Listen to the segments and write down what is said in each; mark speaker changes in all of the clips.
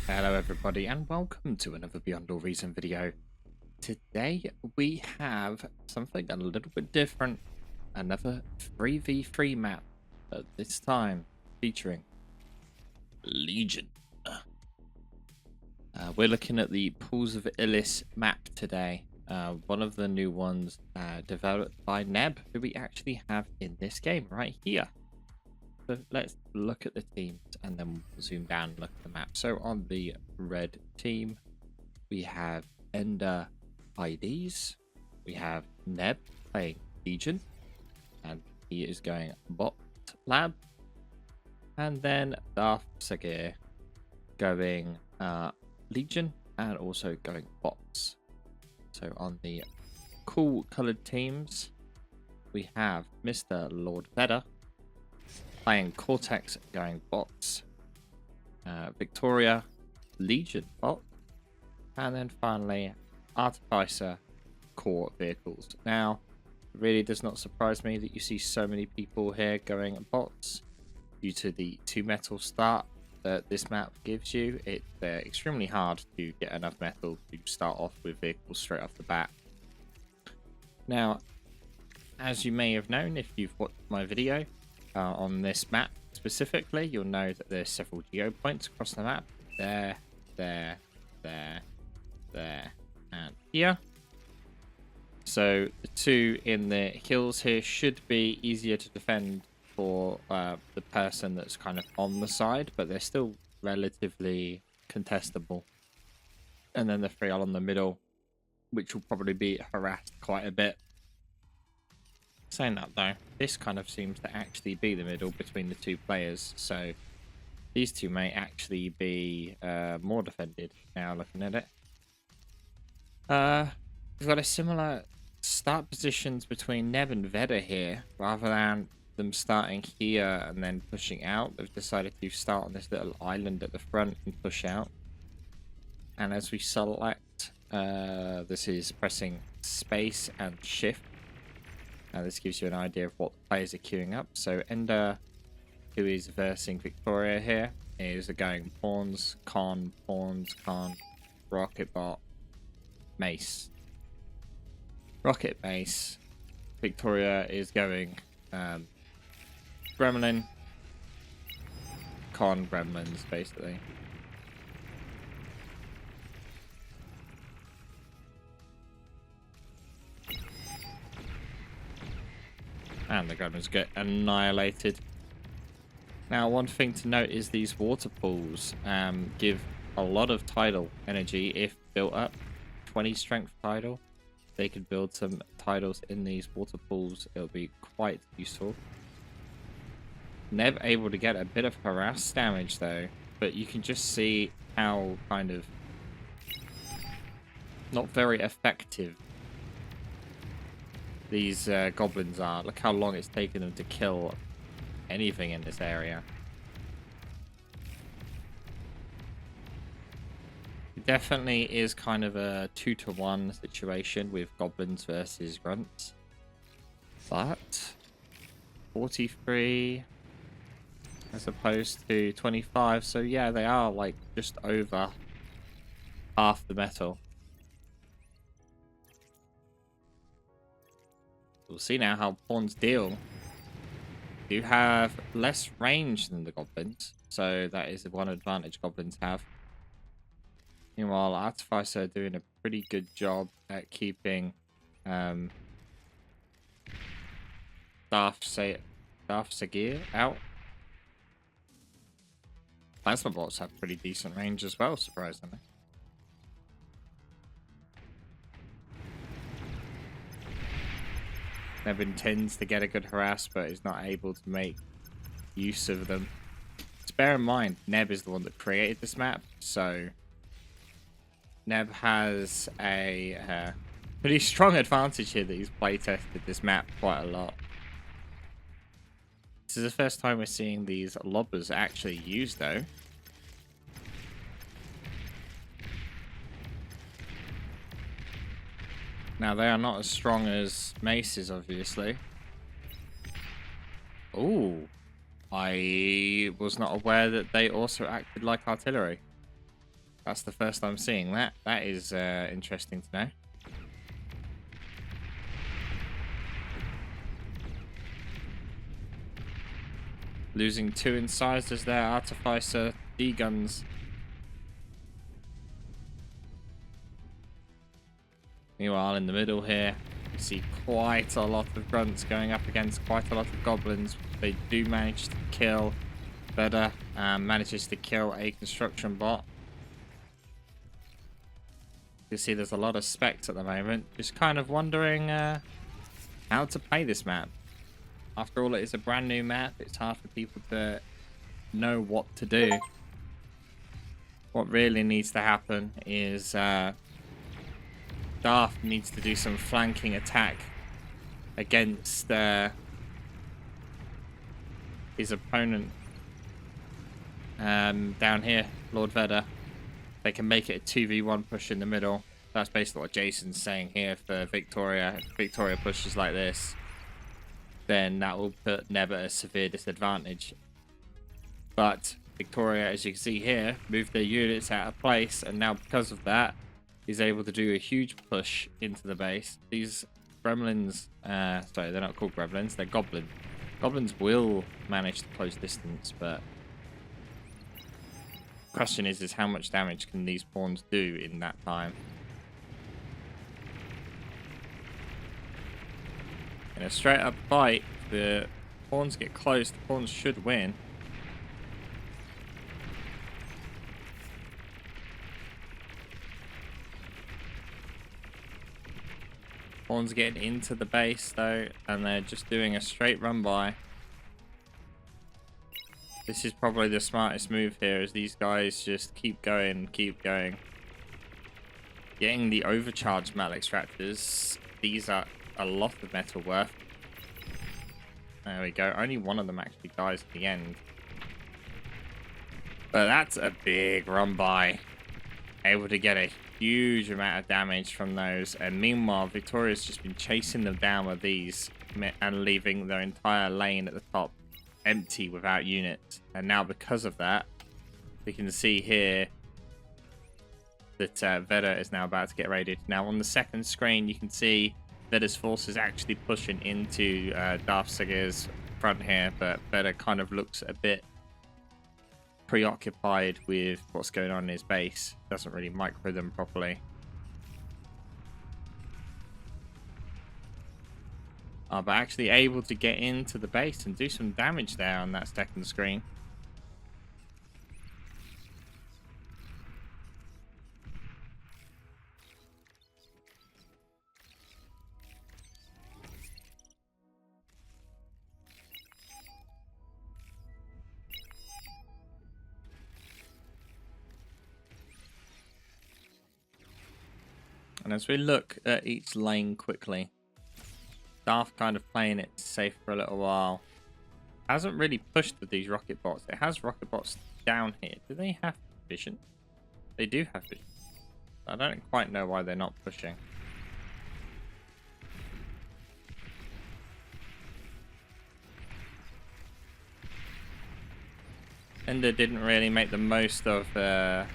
Speaker 1: Hello everybody and welcome to another Beyond All Reason video. Today we have something a little bit different, another 3v3 map, but this time featuring Legion. We're looking at the Pools of Illis map today, one of the new ones developed by Neb, who we actually have in this game right here. So let's look at the teams and then we'll zoom down and look at the map. So on the red team, we have Ender IDs. We have Neb playing Legion, and he is going bot lab. And then Darth Sagir going Legion and also going bots. So on the cool colored teams, we have Mr. Lord Vedder playing Cortex going bots, Victoria Legion bot, and then finally Artificer core vehicles. Now, it really does not surprise me that you see so many people here going bots due to the 2 metal start that this map gives you. It's extremely hard to get enough metal to start off with vehicles straight off the bat. Now, as you may have known if you've watched my video, on this map specifically, you'll know that there's several geo points across the map. There, and here. So the 2 in the hills here should be easier to defend for the person that's kind of on the side, but they're still relatively contestable. And then the 3 along the middle, which will probably be harassed quite a bit. Saying that though, this kind of seems to actually be the middle between the 2 players, so these 2 may actually be more defended now looking at it. We've got a similar start positions between Neb and Vedder here, rather than them starting here and then pushing out. They've decided to start on this little island at the front and push out. And as we select, this is pressing space and shift. Now this gives you an idea of what the players are queuing up. So Ender, who is versing Victoria here, is going pawns, con, rocket bot, mace. Rocket mace. Victoria is going gremlin, con, gremlins basically. And the gremlins get annihilated. Now, one thing to note is these water pools give a lot of tidal energy if built up. 20 strength tidal. They could build some tidals in these water pools. It'll be quite useful. Neb able to get a bit of harass damage though, but you can just see how kind of not very effective these goblins are. Look how long it's taken them to kill anything in this area. It definitely is kind of a 2-to-1 situation with goblins versus grunts. But 43 as opposed to 25. So yeah, they are like just over half the metal. We'll see now how pawns deal. Do have less range than the goblins, so that is the one advantage goblins have. Meanwhile, Artificer are doing a pretty good job at keeping Darth Sagir out. Plasma bots have pretty decent range as well, surprisingly. Neb intends to get a good harass, but is not able to make use of them. Just bear in mind, Neb is the one that created this map, so Neb has a pretty strong advantage here that he's playtested this map quite a lot. This is the first time we're seeing these lobbers actually used, though. Now, they are not as strong as maces, obviously. Ooh. I was not aware that they also acted like artillery. That's the first I'm seeing that. That is interesting to know. Losing 2 in size as their Artificer D-guns. Meanwhile, in the middle here, you see quite a lot of grunts going up against quite a lot of goblins. They do manage to kill. Better manages to kill a construction bot. You see there's a lot of specs at the moment. Just kind of wondering how to play this map. After all, it is a brand new map. It's hard for people to know what to do. What really needs to happen is Darth needs to do some flanking attack against his opponent down here, Lord Vedder. They can make it a 2v1 push in the middle. That's basically what Jason's saying here for Victoria. If Victoria pushes like this, then that will put Neb at a severe disadvantage. But Victoria, as you can see here, moved their units out of place, and now because of that, is able to do a huge push into the base. These gremlins, sorry, they're not called gremlins, they're goblins. Goblins will manage to close distance, but the question is how much damage can these pawns do in that time? In a straight up fight, the pawns get close, the pawns should win. Pawns getting into the base though, and they're just doing a straight run by. This is probably the smartest move here, as these guys just keep going, keep going. Getting the overcharged metal extractors. These are a lot of metal worth. There we go. Only one of them actually dies at the end. But that's a big run by. Able to get a huge amount of damage from those. And meanwhile, Victoria's just been chasing them down with these and leaving their entire lane at the top empty without units. And now because of that, we can see here that Vedder is now about to get raided. Now on the second screen, you can see Vedder's forces actually pushing into Darth Sigur's front here, but Vedder kind of looks a bit preoccupied with what's going on in his base. Doesn't really micro them properly. But actually able to get into the base and do some damage there on that second screen. And as we look at each lane quickly, Darth kind of playing it safe for a little while. Hasn't really pushed with these rocket bots. It has rocket bots down here. Do they have vision? They do have vision. I don't quite know why they're not pushing. Ender didn't really make the most of the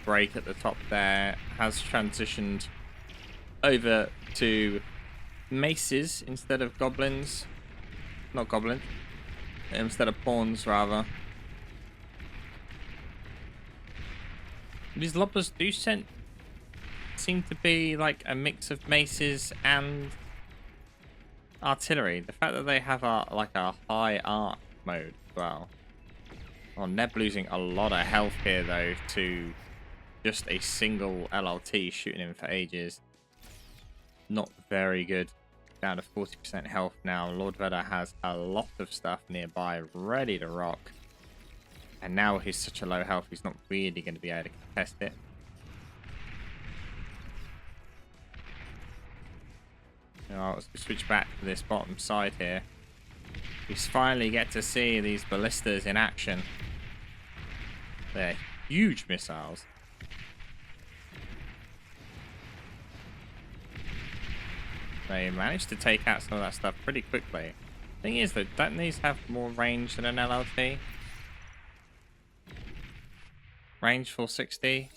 Speaker 1: break at the top there. Has transitioned over to maces instead of goblins. Not goblins. Instead of pawns, rather. These loppers do seem to be like a mix of maces and artillery. The fact that they have like a high arc mode as well. Oh, Neb losing a lot of health here though to just a single LLT shooting him for ages. Not very good. Down to 40% health now. Lord Vedder has a lot of stuff nearby ready to rock. And now he's such a low health, he's not really going to be able to contest it. Now, let's switch back to this bottom side here. We finally get to see these ballistas in action. They're huge missiles. They managed to take out some of that stuff pretty quickly. Thing is though, don't these have more range than an LLT? Range 460?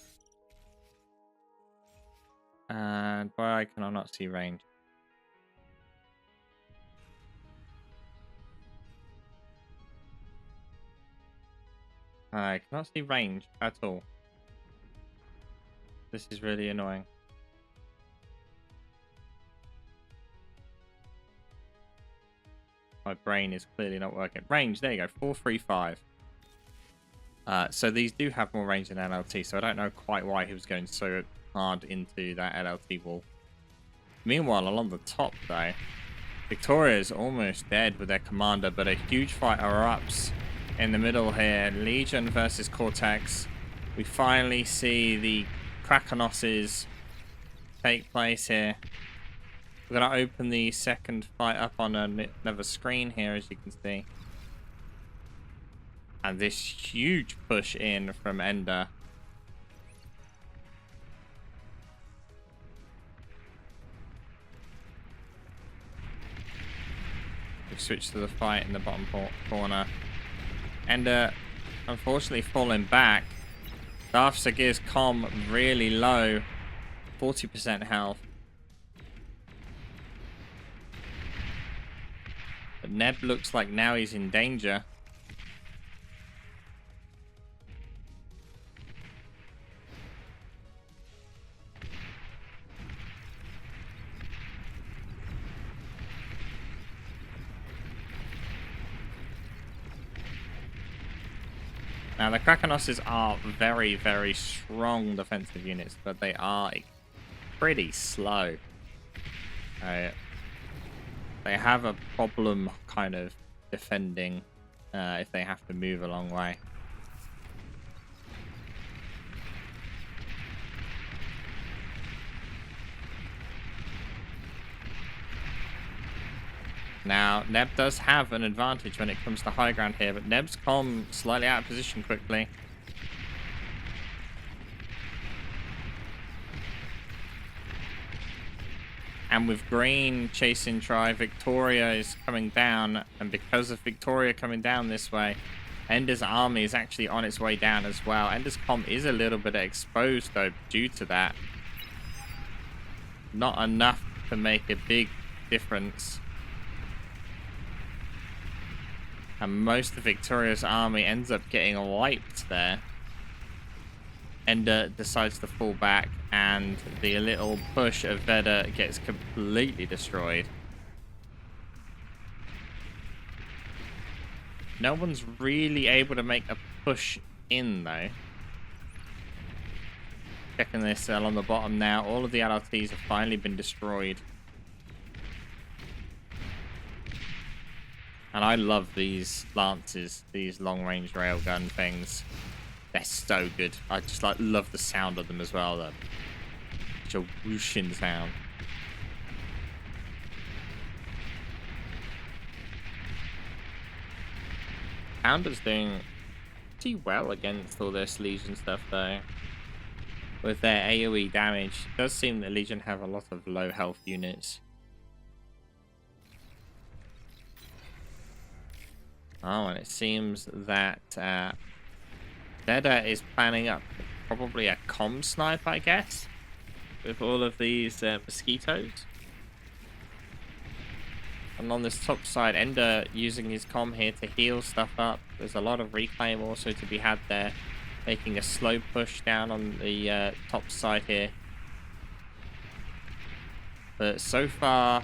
Speaker 1: And why can I not see range? I cannot see range at all. This is really annoying. My brain is clearly not working. Range, there you go, 435. So these do have more range than LLT, so I don't know quite why he was going so hard into that LLT wall. Meanwhile, along the top, though, Victoria is almost dead with their commander, but a huge fight erupts in the middle here. Legion versus Cortex. We finally see the Krakenoses take place here. We're going to open the second fight up on another screen here, as you can see. And this huge push in from Ender. We switch to the fight in the bottom corner. Ender, unfortunately, falling back. Darth Sagir's comm really low. 40% health. But Neb looks like now he's in danger. Now, the Krakenoses are very, very strong defensive units, but they are pretty slow. They have a problem kind of defending if they have to move a long way. Now, Neb does have an advantage when it comes to high ground here, but Neb's comm slightly out of position quickly. And with Green chasing Try, Victoria is coming down, and because of Victoria coming down this way, Ender's army is actually on its way down as well. Ender's comm is a little bit exposed, though, due to that. Not enough to make a big difference. And most of Victoria's army ends up getting wiped there. Ender decides to fall back, and the little push of Veda gets completely destroyed. No one's really able to make a push in, though. Checking this on the bottom now. All of the LRTs have finally been destroyed. And I love these lances, these long-range railgun things. They're so good. I just love the sound of them as well, though. Such a whooshing sound. Pounder's doing pretty well against all this Legion stuff, though. With their AoE damage, it does seem that Legion have a lot of low health units. Oh, and it seems that Veda is planning up probably a comm snipe, I guess, with all of these mosquitoes. And on this top side, Ender using his comm here to heal stuff up. There's a lot of reclaim also to be had there, making a slow push down on the top side here. But so far,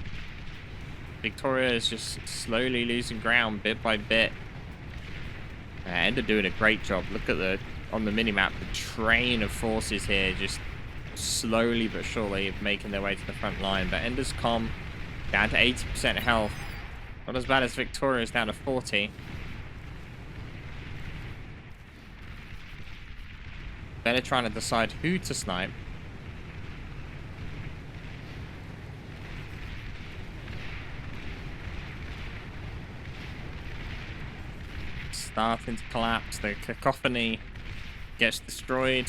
Speaker 1: Victoria is just slowly losing ground bit by bit. Ender doing a great job. Look at on the minimap, the train of forces here just slowly but surely making their way to the front line. But Ender's comm down to 80% health. Not as bad as Victoria's, down to 40. Better trying to decide who to snipe. Starting to collapse. The cacophony gets destroyed.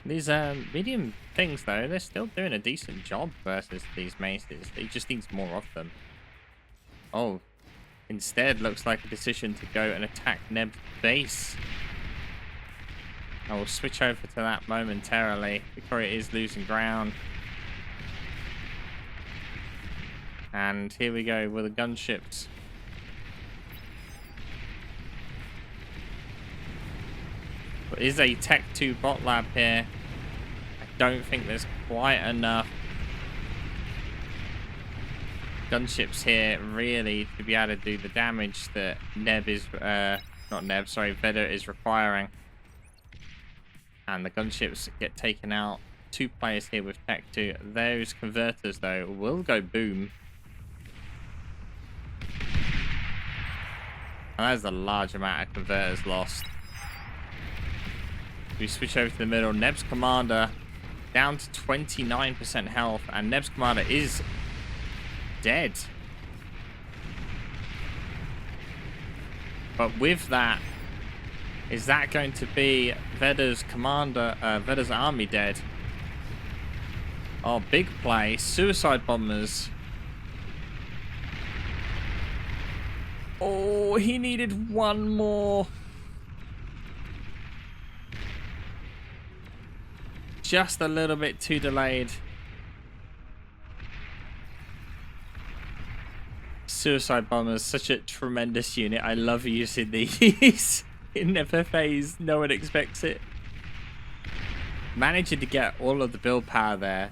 Speaker 1: These medium things, though, they're still doing a decent job versus these maces. They just needs more of them. Oh, instead looks like a decision to go and attack Neb's base. I will switch over to that momentarily. Victoria is losing ground. And here we go with the gunships. There is a Tech 2 bot lab here. I don't think there's quite enough gunships here really to be able to do the damage that Neb is, Veda is requiring. And the gunships get taken out. 2 players here with Tech 2. Those converters, though, will go boom. And that is a large amount of converters lost. We switch over to the middle. Neb's commander down to 29% health. And Neb's commander is dead. But with that, is that going to be Veda's commander, Veda's army dead? Oh, big play. Suicide bombers. Oh, he needed one more. Just a little bit too delayed. Suicide bombers, such a tremendous unit. I love using these. It never phase. No one expects it. Managing to get all of the build power there.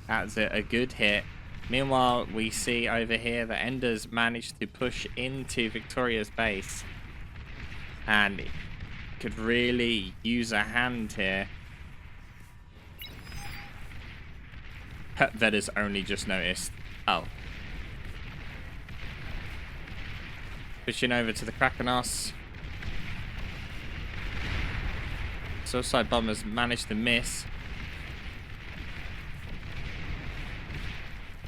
Speaker 1: That's a good hit. Meanwhile, we see over here the Enders managed to push into Victoria's base. And could really use a hand here. Veda's only just noticed. Oh. Pushing over to the Krakenos. Suicide bombers managed to miss.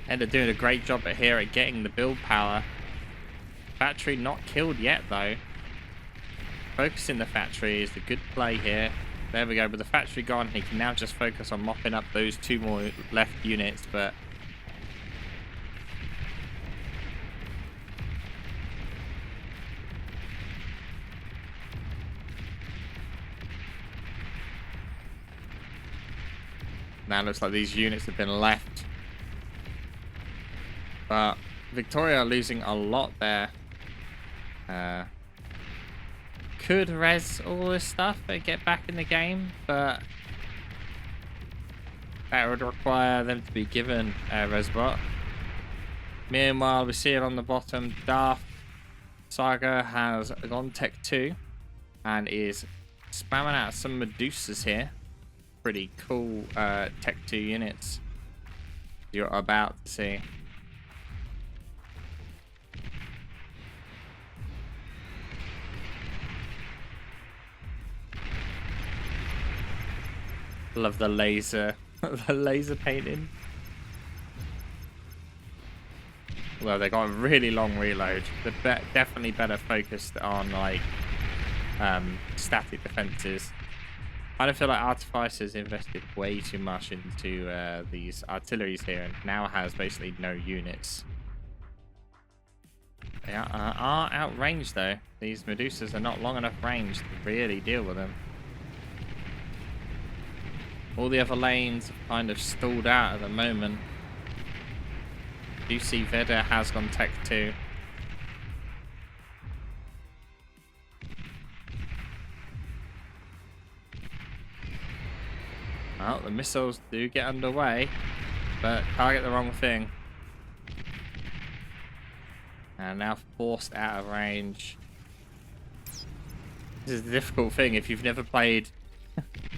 Speaker 1: And they're doing a great job here at getting the build power. Factory not killed yet, though. Focusing the factory is the good play here. There we go. With the factory gone, he can now just focus on mopping up those 2 more left units. But now looks like these units have been left. But Victoria losing a lot there. Could res all this stuff and get back in the game, but that would require them to be given a res bot. Meanwhile, we see it on the bottom. Darth Saga has gone Tech 2 and is spamming out some Medusas here. Pretty cool Tech 2 units you're about to see. Love the laser, the laser painting. Well, they got a really long reload. They're definitely better focused on like static defenses. I don't feel like Artificers invested way too much into these artilleries here, and now has basically no units. They are outranged though. These Medusas are not long enough range to really deal with them. All the other lanes have kind of stalled out at the moment. You see Veda has gone Tech 2. Well, the missiles do get underway, but target the wrong thing. And now forced out of range. This is the difficult thing. If you've never played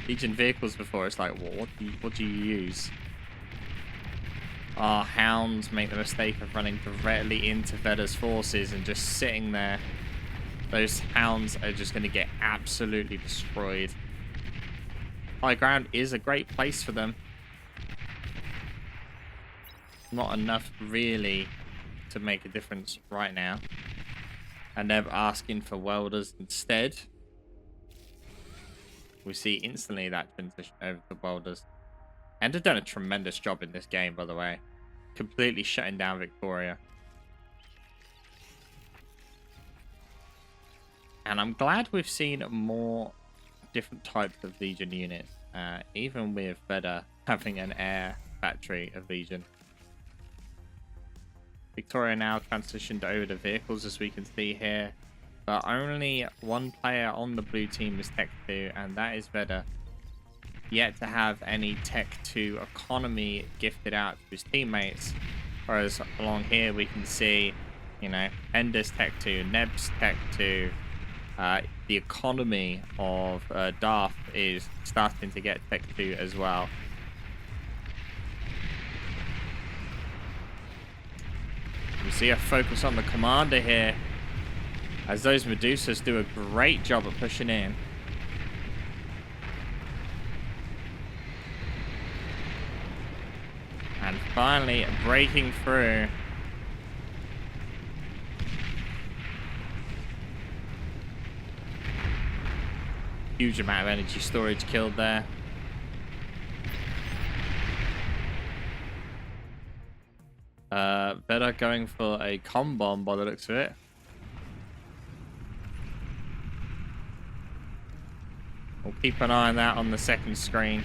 Speaker 1: Legion vehicles before, it's like, well, what do you use? Our hounds make the mistake of running directly into Veda's forces and just sitting there. Those hounds are just going to get absolutely destroyed. High ground is a great place for them. Not enough really to make a difference right now. And they're asking for welders instead. We see instantly that transition over to welders. And they've done a tremendous job in this game, by the way. Completely shutting down Victoria. And I'm glad we've seen more different types of Legion units, even with Veda having an air factory of Legion. Victoria now transitioned over to vehicles, as we can see here, but only one player on the blue team is Tech 2, and that is Veda. Yet to have any Tech 2 economy gifted out to his teammates, whereas along here we can see, you know, Ender's Tech 2, Neb's Tech 2, the economy of Darth is starting to get Tech 2 as well. We see a focus on the commander here, as those Medusas do a great job at pushing in. And finally breaking through. Huge amount of energy storage killed there. Better going for a comm bomb by the looks of it. We'll keep an eye on that on the second screen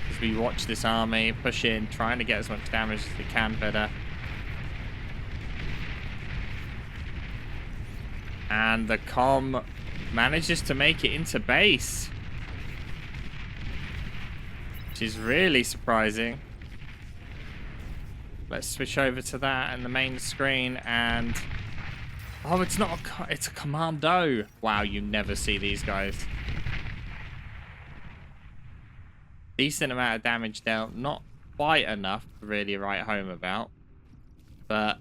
Speaker 1: as we watch this army push in, trying to get as much damage as they can. Better. And the comm manages to make it into base, which is really surprising. Let's switch over to that and the main screen, and oh, it's not it's a commando. Wow, you never see these guys. Decent amount of damage dealt, not quite enough to really write home about, but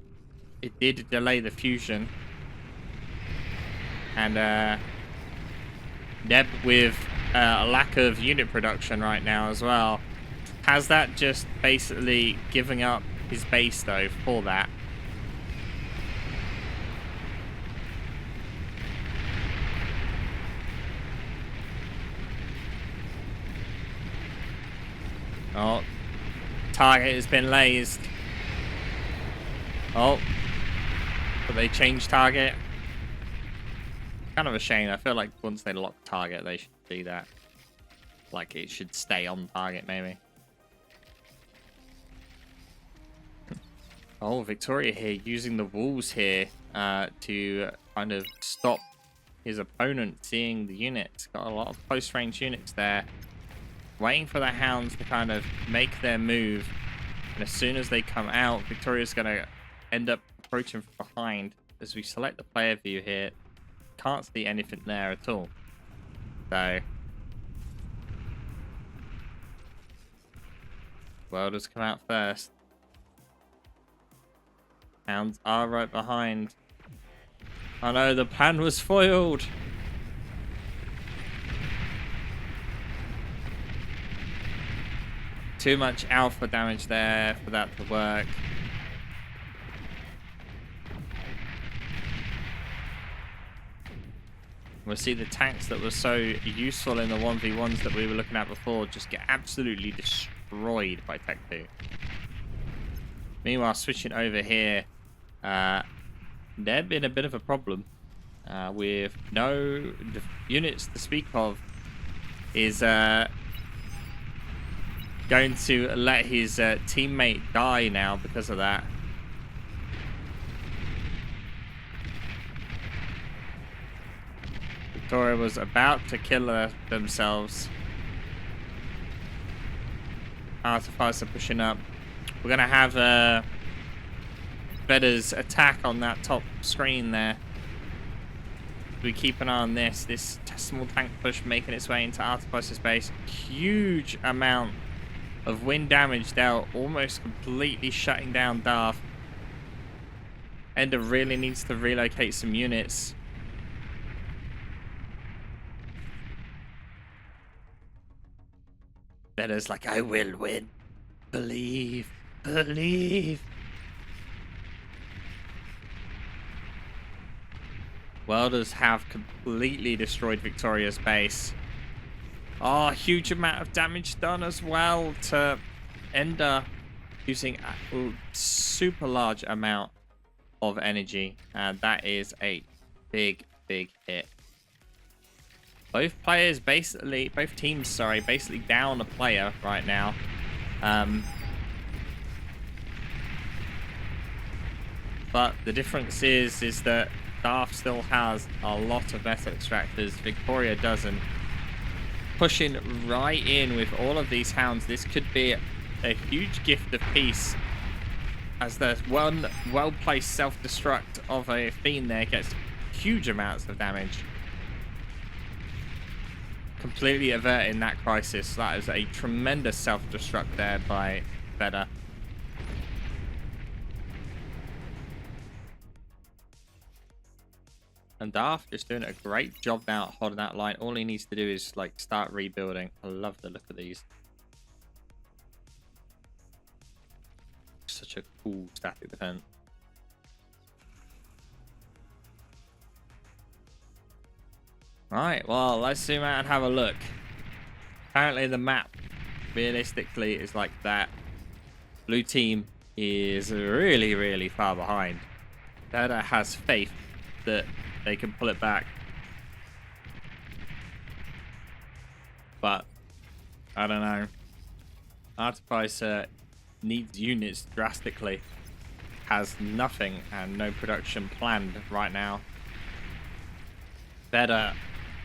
Speaker 1: it did delay the fusion. And Neb with a lack of unit production right now as well. Has that just basically giving up his base though for that. Oh, target has been lased. Oh, but they changed target. Kind of a shame. I feel like once they lock target, they should do that. Like it should stay on target, maybe. Oh, Victoria here using the walls here to kind of stop his opponent seeing the units. Got a lot of close range units there. Waiting for the hounds to kind of make their move. And as soon as they come out, Victoria's going to end up approaching from behind. As we select the player view here, can't see anything there at all. So Welders come out first. Hounds are right behind. Oh no, the plan was foiled. Too much alpha damage there for that to work. We'll see the tanks that were so useful in the 1v1s that we were looking at before just get absolutely destroyed by Tech 2. Meanwhile, switching over here, Neb in a bit of a problem with no units to speak of. Is going to let his teammate die now because of that. Victoria was about to kill themselves. Artificer pushing up. We're going to have Veda's attack on that top screen there. We keep an eye on this small tank push making its way into Artificer's base. Huge amount of wind damage dealt, almost completely shutting down Darth. Ender really needs to relocate some units. Veda's like, I will win. Believe. Believe. Welders have completely destroyed Victoria's base. Oh, huge amount of damage done as well to Ender, using a super large amount of energy. And that is a big, big hit. Both teams, sorry, basically down a player right now. But the difference is that Darth still has a lot of metal extractors. Victoria doesn't. Pushing right in with all of these hounds. This could be a huge gift of peace, as there's one well-placed self-destruct of a Fiend there gets huge amounts of damage. Completely averting that crisis. That is a tremendous self-destruct there by Veda. And Darth just doing a great job now holding that line. All he needs to do is like start rebuilding. I love the look of these. Such a cool static defense. Right, well, let's zoom out and have a look. Apparently the map realistically is like that. Blue team is really, really far behind. Dada has faith that they can pull it back. But I don't know. Artificer needs units drastically. Has nothing and no production planned right now. Better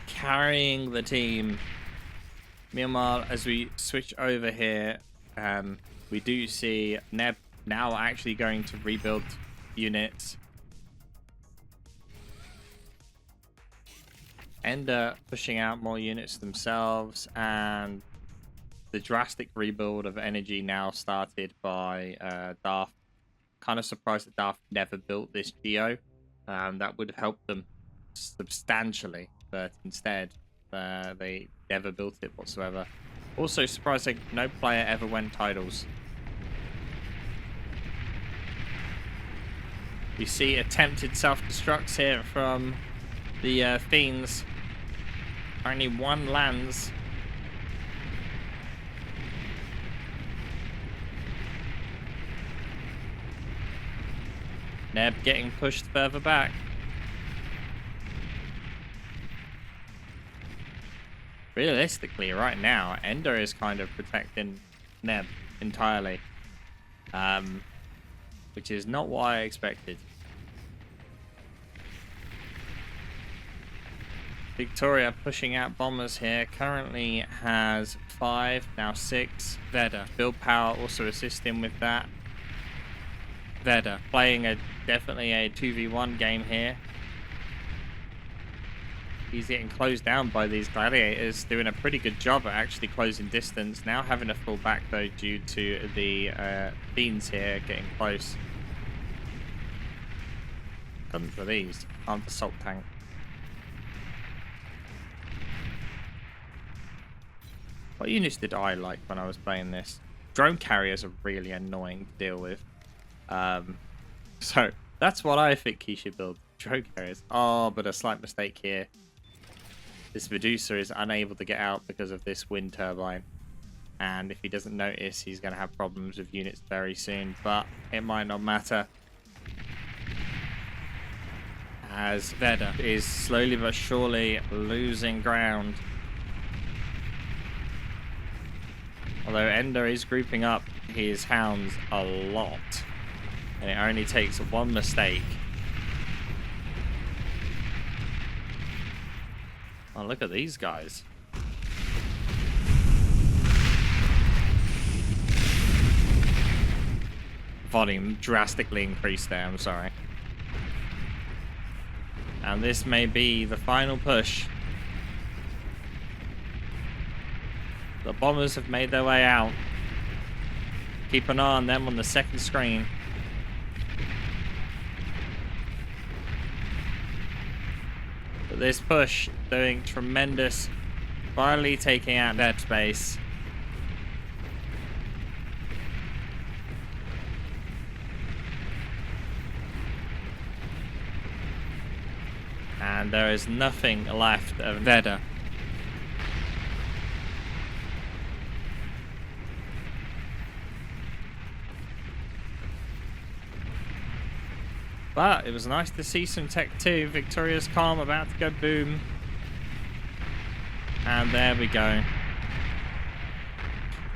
Speaker 1: carrying the team. Meanwhile, as we switch over here, we do see Neb now actually going to rebuild units. Ender pushing out more units themselves, and the drastic rebuild of energy now started by Darth. Kind of surprised that Darth never built this Geo. That would have helped them substantially, but instead they never built it whatsoever. Also surprising, no player ever went titles. You see attempted self-destructs here from the Fiends. Only one lands. Neb getting pushed further back. Realistically, right now, Ender is kind of protecting Neb entirely. Which is not what I expected. Victoria pushing out bombers here. Currently has 5, now 6. Veda. Build power also assisting with that. Veda playing definitely a 2v1 game here. He's getting closed down by these gladiators, doing a pretty good job at actually closing distance. Now having to fall back though due to the Fiends here getting close. Come for these. Aren't the salt tank. What units did I like when I was playing this? Drone carriers are really annoying to deal with. So that's what I think he should build. Drone carriers. Oh, but a slight mistake here. This Medusa is unable to get out because of this wind turbine. And if he doesn't notice, he's going to have problems with units very soon. But it might not matter. As Veda is slowly but surely losing ground. Although Ender is grouping up his hounds a lot. And it only takes one mistake. Oh, look at these guys. Volume drastically increased there, I'm sorry. And this may be the final push. The bombers have made their way out. Keep an eye on them on the second screen. But this push doing tremendous, finally taking out dead space. And there is nothing left of Veda. But it was nice to see some Tech 2. Victoria's Calm about to go boom. And there we go.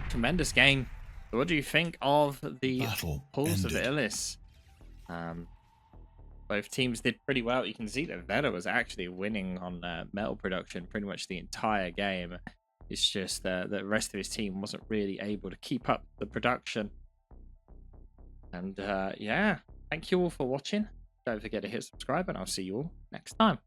Speaker 1: Tremendous game. So what do you think of the
Speaker 2: Battle
Speaker 1: Pulse of
Speaker 2: ended.
Speaker 1: Illis? Both teams did pretty well. You can see that Veda was actually winning on metal production pretty much the entire game. It's just the rest of his team wasn't really able to keep up the production. And yeah, thank you all for watching. Don't forget to hit subscribe, and I'll see you all next time.